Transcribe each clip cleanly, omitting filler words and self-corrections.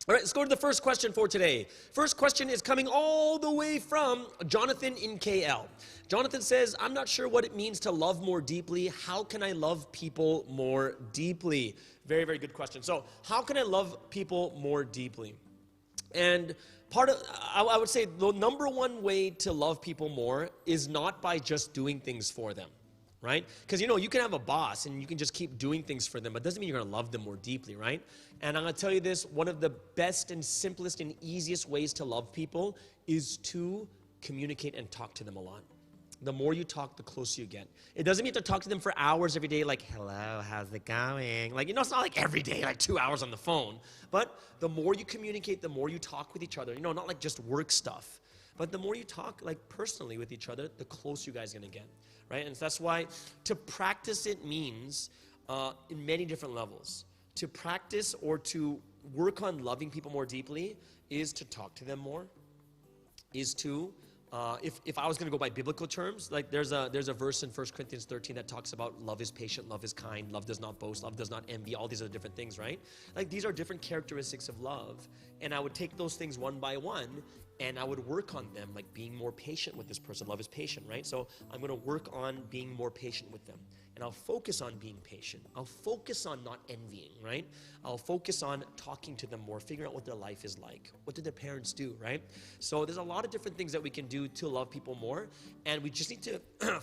All right, let's go to the first question for today. First question is coming all the way from Jonathan in KL. Jonathan says, I'm not sure what it means to love more deeply. How can I love people more deeply? Very, very good question. So, how can I love people more deeply? And I would say the number one way to love people more is not by just doing things for them. Right? Because you can have a boss and you can just keep doing things for them, but it doesn't mean you're going to love them more deeply, right? And I'm going to tell you this, one of the best and simplest and easiest ways to love people is to communicate and talk to them a lot. The more you talk, the closer you get. It doesn't mean to talk to them for hours every day, like, hello, how's it going? Like, it's not like every day, like 2 hours on the phone. But the more you communicate, the more you talk with each other, not like just work stuff. But the more you talk, like personally with each other, the closer you guys are going to get. Right? And so that's why to practice it means in many different levels. To practice or to work on loving people more deeply is to talk to them more, is to, if I was going to go by biblical terms, like there's a verse in 1 Corinthians 13 that talks about love is patient, love is kind, love does not boast, love does not envy, all these other different things, right? Like these are different characteristics of love. And I would take those things one by one and I would work on them, like being more patient with this person. Love is patient, right? So I'm going to work on being more patient with them. And I'll focus on being patient. I'll focus on not envying, right? I'll focus on talking to them more, figuring out what their life is like. What do their parents do, right? So there's a lot of different things that we can do to love people more. And we just need to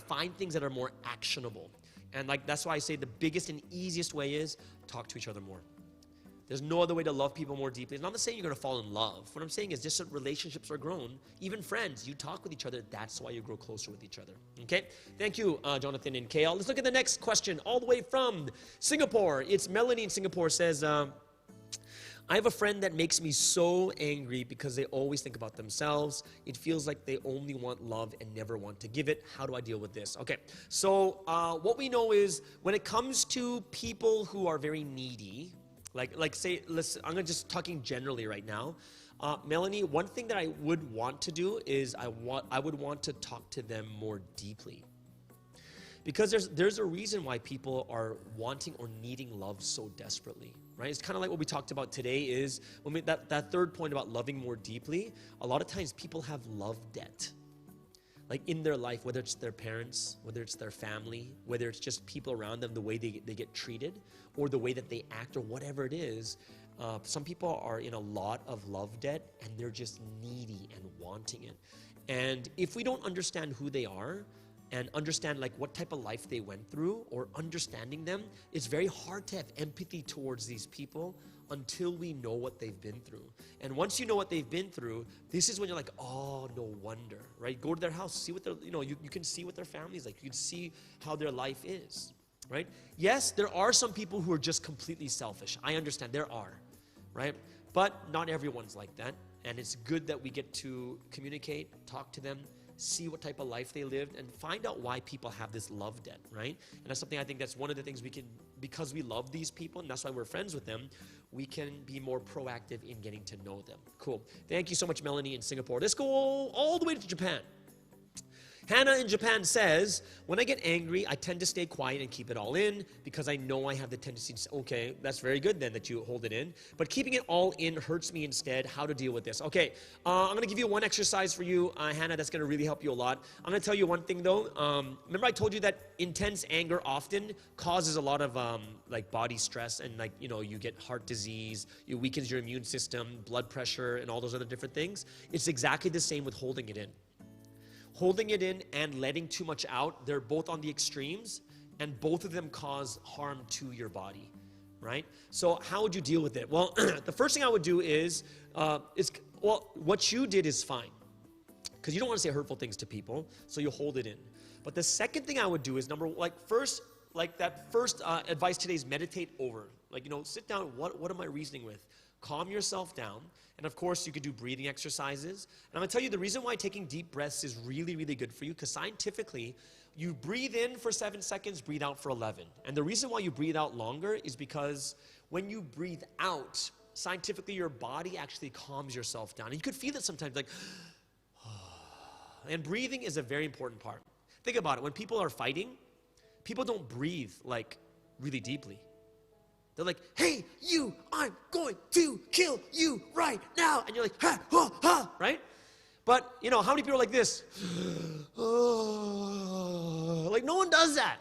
find things that are more actionable. And like that's why I say the biggest and easiest way is talk to each other more. There's no other way to love people more deeply. It's not saying you're going to fall in love. What I'm saying is just that relationships are grown. Even friends, you talk with each other. That's why you grow closer with each other. Okay? Thank you, Jonathan in KL. Let's look at the next question all the way from Singapore. It's Melanie in Singapore says, I have a friend that makes me so angry because they always think about themselves. It feels like they only want love and never want to give it. How do I deal with this? Okay, so what we know is when it comes to people who are very needy, like say, listen, I'm just talking generally right now. Melanie, one thing that I would want to do is I would want to talk to them more deeply. Because there's a reason why people are wanting or needing love so desperately, right? It's kind of like what we talked about today is, when that third point about loving more deeply, a lot of times people have love debt. Like in their life, whether it's their parents, whether it's their family, whether it's just people around them, the way they get treated, or the way that they act, or whatever it is, some people are in a lot of love debt, and they're just needy and wanting it. And if we don't understand who they are, and understand like what type of life they went through, or understanding them, it's very hard to have empathy towards these people until we know what they've been through. And once you know what they've been through, this is when you're like, oh, no wonder, right? Go to their house, see what you can see what their family's like. You can see how their life is, right? Yes, there are some people who are just completely selfish. I understand, there are, right? But not everyone's like that. And it's good that we get to communicate, talk to them, see what type of life they lived, and find out why people have this love debt, right? And that's something I think that's one of the things we can, because we love these people, and that's why we're friends with them, we can be more proactive in getting to know them. Cool. Thank you so much, Melanie in Singapore. Let's go all the way to Japan. Hannah in Japan says, when I get angry, I tend to stay quiet and keep it all in because I know I have the tendency to, okay, that's very good then that you hold it in. But keeping it all in hurts me instead. How to deal with this? Okay, I'm going to give you one exercise for you, Hannah, that's going to really help you a lot. I'm going to tell you one thing though. Remember I told you that intense anger often causes a lot of like body stress and like, you get heart disease, it weakens your immune system, blood pressure, and all those other different things. It's exactly the same with holding it in. Holding it in and letting too much out, they're both on the extremes, and both of them cause harm to your body, right? So how would you deal with it? Well, the first thing I would do is what you did is fine, because you don't want to say hurtful things to people, so you hold it in. But the second thing I would do is first advice today is meditate over. Sit down, what am I reasoning with? Calm yourself down. And of course, you could do breathing exercises. And I'm going to tell you the reason why taking deep breaths is really, really good for you, because scientifically, you breathe in for 7 seconds, breathe out for 11. And the reason why you breathe out longer is because when you breathe out, scientifically, your body actually calms yourself down. And you could feel it sometimes, like, and breathing is a very important part. Think about it. When people are fighting, people don't breathe like really deeply. They're like, hey, you, I'm going to kill you right now. And you're like, ha, ha, ha, right? But, how many people are like this? Like, no one does that.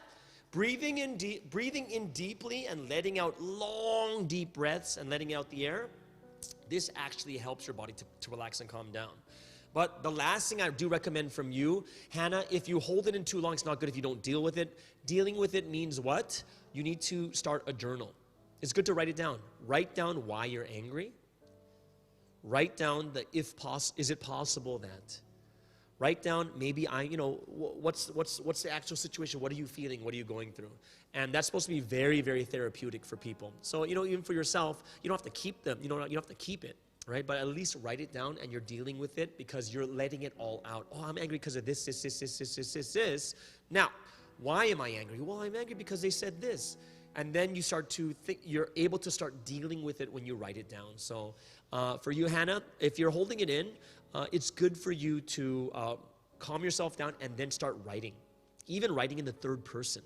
Breathing in deeply and letting out long, deep breaths and letting out the air, this actually helps your body to relax and calm down. But the last thing I do recommend from you, Hannah, if you hold it in too long, it's not good if you don't deal with it. Dealing with it means what? You need to start a journal. It's good to write it down. Write down why you're angry. Write down is it possible that? Write down maybe what's the actual situation? What are you feeling? What are you going through? And that's supposed to be very, very therapeutic for people. So, even for yourself, you don't have to keep them. You don't have to keep it, right? But at least write it down and you're dealing with it because you're letting it all out. Oh, I'm angry because of this. Now, why am I angry? Well, I'm angry because they said this. And then you start to think, you're able to start dealing with it when you write it down. So for you, Hannah, if you're holding it in, it's good for you to calm yourself down and then start writing. Even writing in the third person,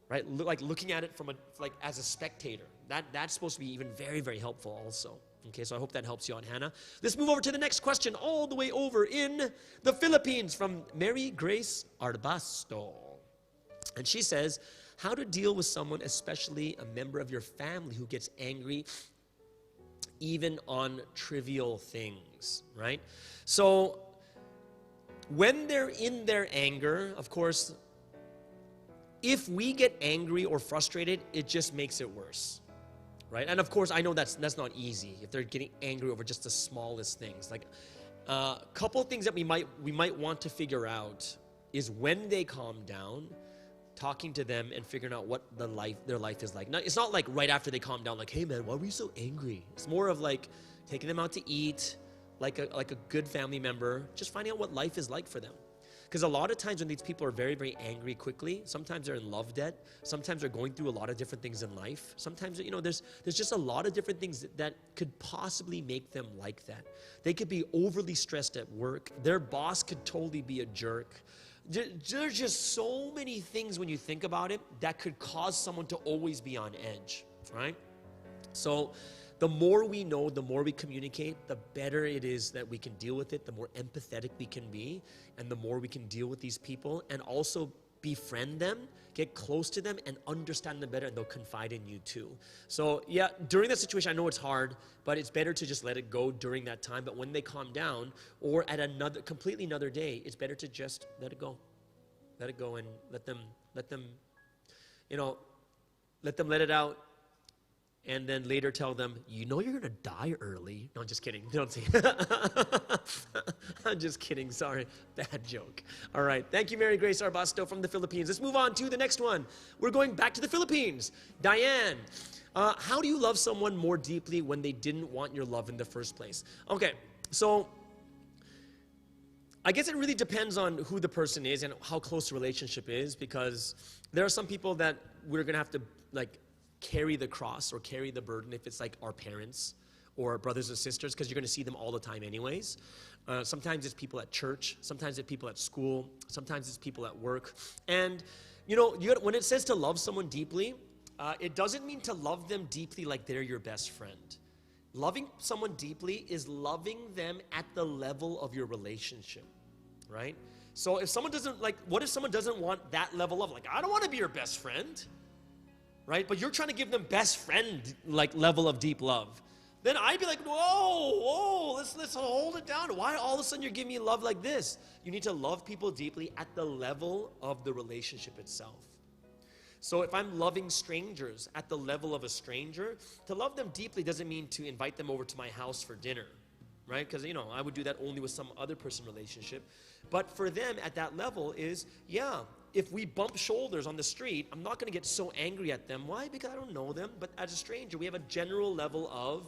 right? Like looking at it from as a spectator. That's supposed to be even very, very helpful also. Okay, so I hope that helps you out, Hannah. Let's move over to the next question, all the way over in the Philippines from Mary Grace Arbasto. And she says, how to deal with someone, especially a member of your family, who gets angry even on trivial things, right? So when they're in their anger, of course, if we get angry or frustrated, it just makes it worse, right? And of course, I know that's not easy if they're getting angry over just the smallest things. Like a couple of things that we might want to figure out is when they calm down, talking to them and figuring out what their life is like. It's not like right after they calm down, like, hey man, why were you so angry? It's more of like taking them out to eat, like a good family member, just finding out what life is like for them. Because a lot of times when these people are very, very angry quickly, sometimes they're in love debt, sometimes they're going through a lot of different things in life. Sometimes, there's just a lot of different things that could possibly make them like that. They could be overly stressed at work. Their boss could totally be a jerk. There's just so many things when you think about it that could cause someone to always be on edge, right? So the more we know, the more we communicate, the better it is that we can deal with it, the more empathetic we can be, and the more we can deal with these people and also befriend them, get close to them, and understand them better, and they'll confide in you too. So yeah, during that situation, I know it's hard, but it's better to just let it go during that time. But when they calm down, or at completely another day, it's better to just let it go. Let it go and let them let it out. And then later tell them, you're going to die early. No, I'm just kidding. Don't say I'm just kidding. Sorry. Bad joke. All right. Thank you, Mary Grace Arbasto from the Philippines. Let's move on to the next one. We're going back to the Philippines. Diane, how do you love someone more deeply when they didn't want your love in the first place? Okay. So I guess it really depends on who the person is and how close the relationship is, because there are some people that we're going to have to carry the cross or carry the burden if it's like our parents or brothers and sisters, because you're going to see them all the time anyways. Sometimes it's people at church, sometimes it's people at school, sometimes it's people at work. And when it says to love someone deeply, it doesn't mean to love them deeply like they're your best friend. Loving someone deeply is loving them at the level of your relationship, right? So if someone doesn't what if someone doesn't want that level of I don't want to be your best friend, right? But you're trying to give them best friend level of deep love. Then I'd be like, whoa, let's hold it down. Why all of a sudden you're giving me love like this? You need to love people deeply at the level of the relationship itself. So if I'm loving strangers at the level of a stranger, to love them deeply doesn't mean to invite them over to my house for dinner, right? Because, I would do that only with some other person relationship. But for them at that level is, if we bump shoulders on the street, I'm not going to get so angry at them. Why? Because I don't know them. But as a stranger, we have a general level of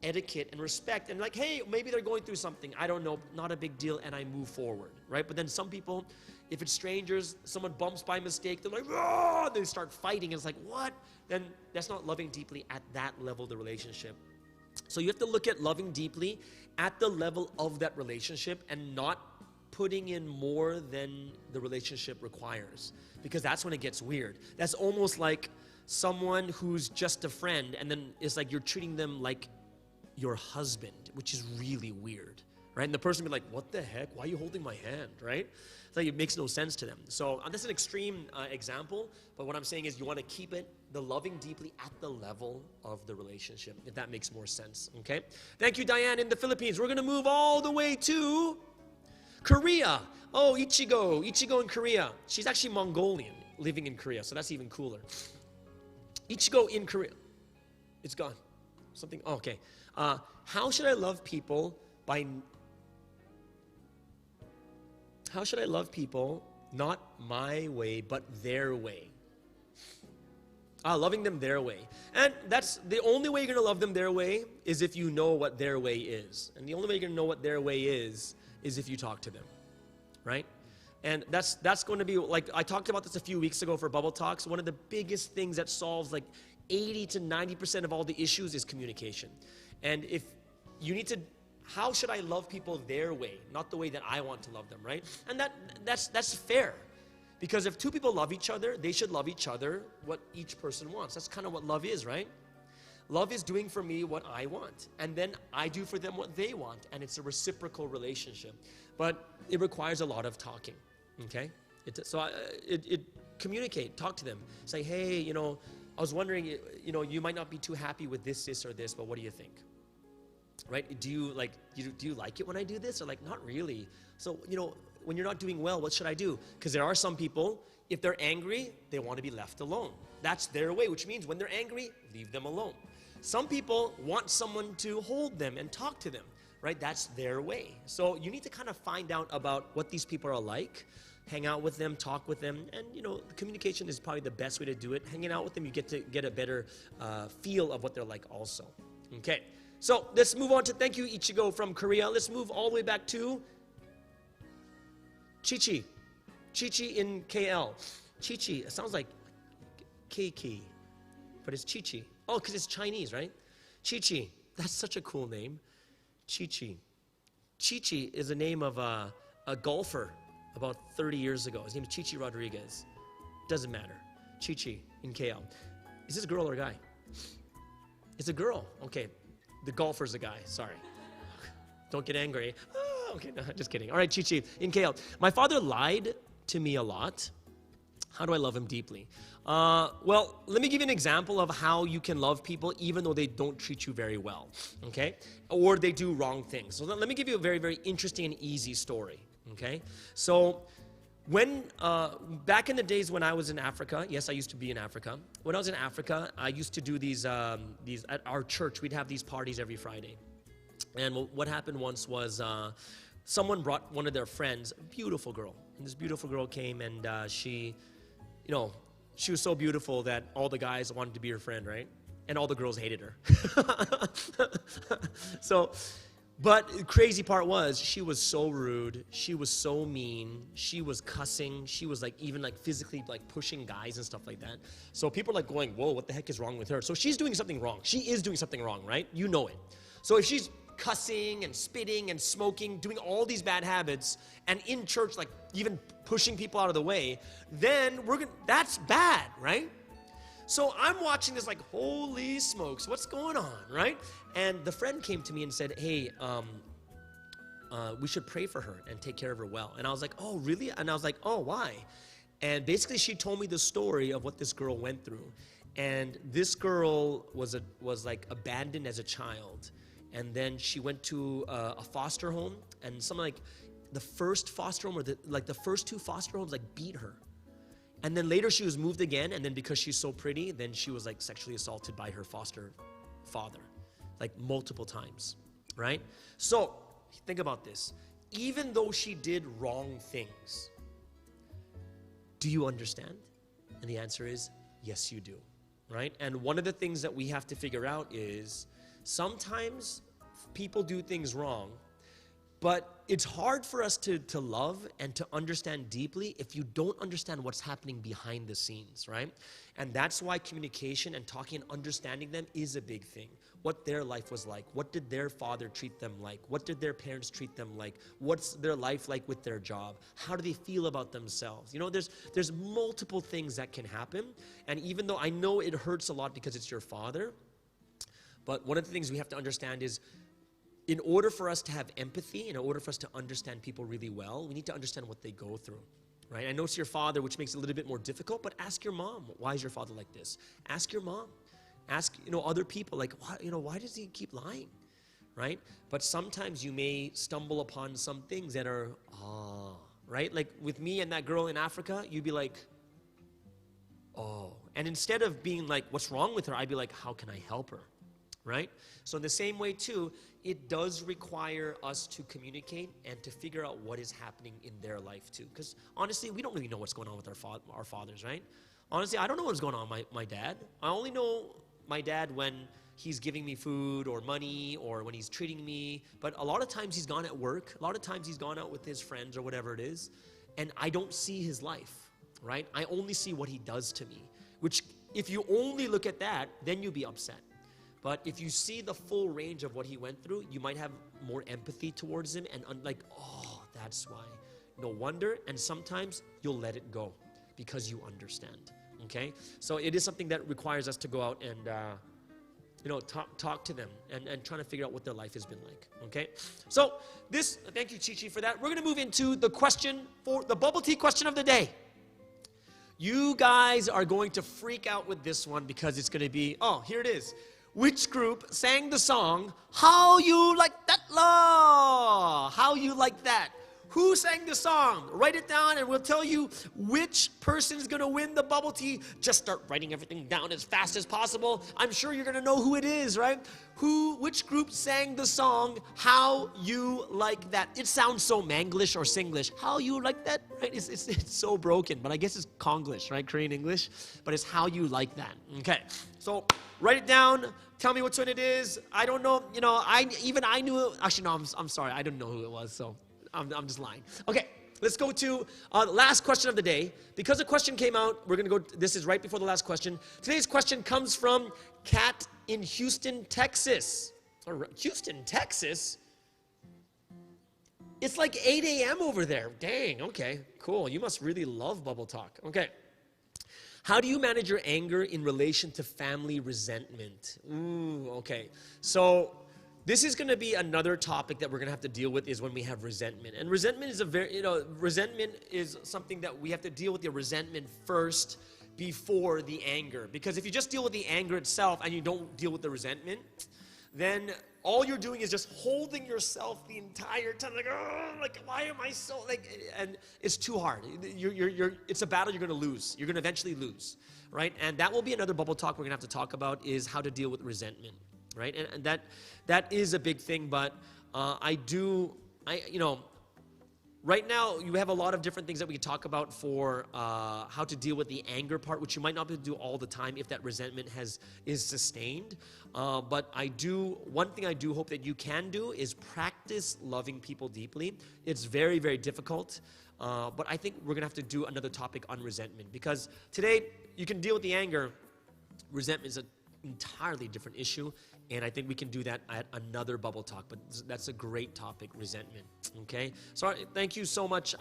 etiquette and respect. And hey, maybe they're going through something. I don't know. Not a big deal. And I move forward, right? But then some people, if it's strangers, someone bumps by mistake, they're like, oh, they start fighting. It's like, what? Then that's not loving deeply at that level of the relationship. So you have to look at loving deeply at the level of that relationship and not putting in more than the relationship requires, because that's when it gets weird. That's almost like someone who's just a friend, and then it's like you're treating them like your husband, which is really weird, right? And the person will be like, what the heck? Why are you holding my hand, right? It's like it makes no sense to them. So that's an extreme example, but what I'm saying is you want to keep it, the loving deeply, at the level of the relationship, if that makes more sense, okay? Thank you, Diane, in the Philippines. We're going to move all the way to Korea. Oh, Ichigo in Korea. She's actually Mongolian, living in Korea, so that's even cooler. Ichigo in Korea. It's gone. Something, oh, okay. How should I love people not my way, but their way? Loving them their way. And that's the only way you're going to love them their way is if you know what their way is. And the only way you're going to know what their way is if you talk to them, right? And that's going to be, like I talked about this a few weeks ago for Bubble Talks. One of the biggest things that solves like 80 to 90% of all the issues is communication. And if you need to, how should I love people their way, not the way that I want to love them, right? And that's fair. Because if two people love each other, they should love each other what each person wants. That's kind of what love is, right? Love is doing for me what I want, and then I do for them what they want, and it's a reciprocal relationship. But it requires a lot of talking, okay? Communicate, talk to them. Say, hey, you know, I was wondering, you know, you might not be too happy with this or this, but what do you think? Right? Do you like it when I do this? Or like, not really. So, you know, when you're not doing well, what should I do? Because there are some people, if they're angry, they want to be left alone. That's their way, which means when they're angry, leave them alone. Some people want someone to hold them and talk to them, right? That's their way. So you need to kind of find out about what these people are like, hang out with them, talk with them, and you know, communication is probably the best way to do it. Hanging out with them, you get to get a better feel of what they're like also. Okay, so let's move on to, thank you, Ichigo from Korea. Let's move all the way back to Chichi. Chichi in KL. Chichi, it sounds like Kiki, but it's Chichi. Oh, because it's Chinese, right? Chichi, that's such a cool name. Chichi. Chichi is the name of a golfer about 30 years ago. His name is Chichi Rodriguez. Doesn't matter. Chichi in KL. Is this a girl or a guy? It's a girl. Okay. The golfer's a guy. Sorry. Don't get angry. Oh, okay, no, just kidding. All right, Chichi in KL. My father lied to me a lot. How do I love him deeply? Well, let me give you an example of how you can love people even though they don't treat you very well, okay? Or they do wrong things. So let me give you a very, very interesting and easy story, okay? So when, back in the days when I was in Africa, yes, I used to be in Africa. When I was in Africa, I used to do these at our church, we'd have these parties every Friday. And what happened once was someone brought one of their friends, a beautiful girl. And this beautiful girl came and she, you know, she was so beautiful that all the guys wanted to be her friend, right? And all the girls hated her. But the crazy part was she was so rude. She was so mean. She was cussing. She was like even like physically like pushing guys and stuff like that. So people are like going, whoa, what the heck is wrong with her? So she's doing something wrong. She is doing something wrong, right? You know it. So if she's cussing and spitting and smoking, doing all these bad habits, and in church, like even pushing people out of the way, then that's bad, right? So I'm watching this like, holy smokes, what's going on, right? And the friend came to me and said, hey, we should pray for her and take care of her well. And I was like, oh, really? And I was like, oh, why? And basically she told me the story of what this girl went through. And this girl was like abandoned as a child. And then she went to a foster home, and something like the first foster home or the first two foster homes like beat her. And then later she was moved again, and then because she's so pretty, then she was like sexually assaulted by her foster father, like multiple times, right? So think about this. Even though she did wrong things, do you understand? And the answer is yes, you do, right? And one of the things that we have to figure out is sometimes people do things wrong, But it's hard for us to love and to understand deeply if you don't understand what's happening behind the scenes, right? And that's why communication and talking and understanding them is a big thing. What their life was like. What did their father treat them like? What did their parents treat them like? What's their life like with their job? How do they feel about themselves? You know, there's multiple things that can happen. And even though I know it hurts a lot because it's your father, but one of the things we have to understand is, in order for us to have empathy, in order for us to understand people really well, we need to understand what they go through, right? I know it's your father, which makes it a little bit more difficult, but ask your mom, why is your father like this? Ask your mom. Ask, other people, like, why does he keep lying, right? But sometimes you may stumble upon some things that are, right? Like with me and that girl in Africa, you'd be like, oh. And instead of being like, what's wrong with her? I'd be like, how can I help her? Right? So in the same way too, it does require us to communicate and to figure out what is happening in their life too. Because honestly, we don't really know what's going on with our fathers, right? Honestly, I don't know what's going on with my dad. I only know my dad when he's giving me food or money or when he's treating me. But a lot of times he's gone at work. A lot of times he's gone out with his friends or whatever it is. And I don't see his life, right? I only see what he does to me. Which, if you only look at that, then you'll be upset. But if you see the full range of what he went through, you might have more empathy towards him and like, oh, that's why. No wonder. And sometimes you'll let it go because you understand. Okay? So it is something that requires us to go out and, talk to them and trying to figure out what their life has been like. Okay? So thank you, Chi-Chi, for that. We're going to move into the question for the bubble tea question of the day. You guys are going to freak out with this one because it's going to be, here it is. Which group sang the song, How You Like That Law? How You Like That? Who sang the song? Write it down and we'll tell you which person is going to win the bubble tea. Just start writing everything down as fast as possible. I'm sure you're going to know who it is, right? Which group sang the song, How You Like That? It sounds so Manglish or Singlish. How you like that? Right? It's so broken, but I guess it's Konglish, right? Korean English, but it's How You Like That. Okay, so write it down. Tell me which one it is. I don't know. I knew. Actually, no. I'm sorry. I didn't know who it was. So I'm just lying. Okay. Let's go to the last question of the day. Because a question came out, we're going to go. This is right before the last question. Today's question comes from Kat in Houston, Texas. Houston, Texas? It's like 8 a.m. over there. Dang. Okay. Cool. You must really love Bubble Talk. Okay. How do you manage your anger in relation to family resentment? Okay. So this is going to be another topic that we're going to have to deal with is when we have resentment. And resentment is resentment is something that we have to deal with the resentment first before the anger. Because if you just deal with the anger itself and you don't deal with the resentment, then all you're doing is just holding yourself the entire time, like why am I so and it's too hard. It's a battle you're going to lose. You're going to eventually lose, right? And that will be another bubble talk we're going to have to talk about is how to deal with resentment, right? And that is a big thing. But right now, you have a lot of different things that we can talk about for how to deal with the anger part, which you might not be able to do all the time if that resentment is sustained. But one thing I do hope that you can do is practice loving people deeply. It's very, very difficult. But I think we're going to have to do another topic on resentment. Because today, you can deal with the anger. Resentment is an entirely different issue. And I think we can do that at another bubble talk. But that's a great topic, resentment. Okay? So thank you so much,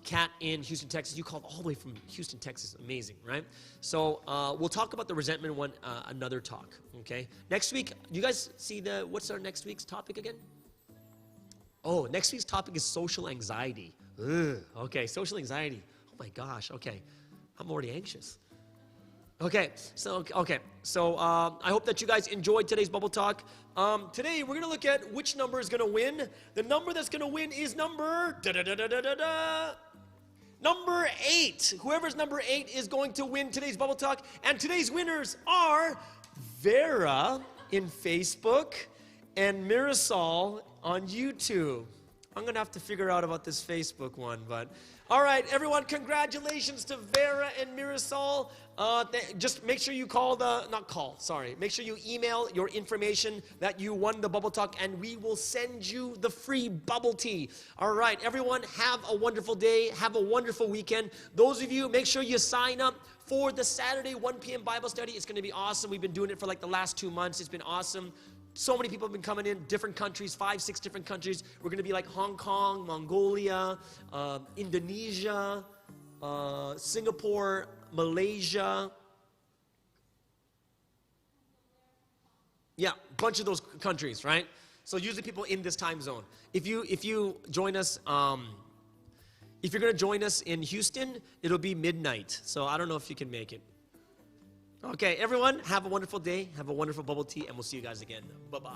Kat in Houston, Texas. You called all the way from Houston, Texas. Amazing, right? So we'll talk about the resentment one another talk. Okay? Next week, you guys see what's our next week's topic again? Oh, next week's topic is social anxiety. Ugh, okay, social anxiety. Oh my gosh, okay. I'm already anxious. Okay, so I hope that you guys enjoyed today's Bubble Talk. Today, we're going to look at which number is going to win. The number that's going to win is number... Number 8. Whoever's number 8 is going to win today's Bubble Talk. And today's winners are Vera in Facebook and Mirasol on YouTube. I'm going to have to figure out about this Facebook one, but All right, everyone, congratulations to Vera and Mirasol. Just make sure you make sure you email your information that you won the Bubble Talk, and we will send you the free bubble tea. All right, everyone, have a wonderful day. Have a wonderful weekend. Those of you, make sure you sign up for the Saturday 1 p.m. Bible study. It's going to be awesome. We've been doing it for like the last 2 months. It's been awesome. So many people have been coming in, different countries, 5, 6 different countries. We're going to be like Hong Kong, Mongolia, Indonesia, Singapore, Malaysia. Yeah, a bunch of those countries, right? So usually people in this time zone. If you join us, if you're going to join us in Houston, it'll be midnight. So I don't know if you can make it. Okay, everyone, have a wonderful day. Have a wonderful bubble tea, and we'll see you guys again. Bye-bye.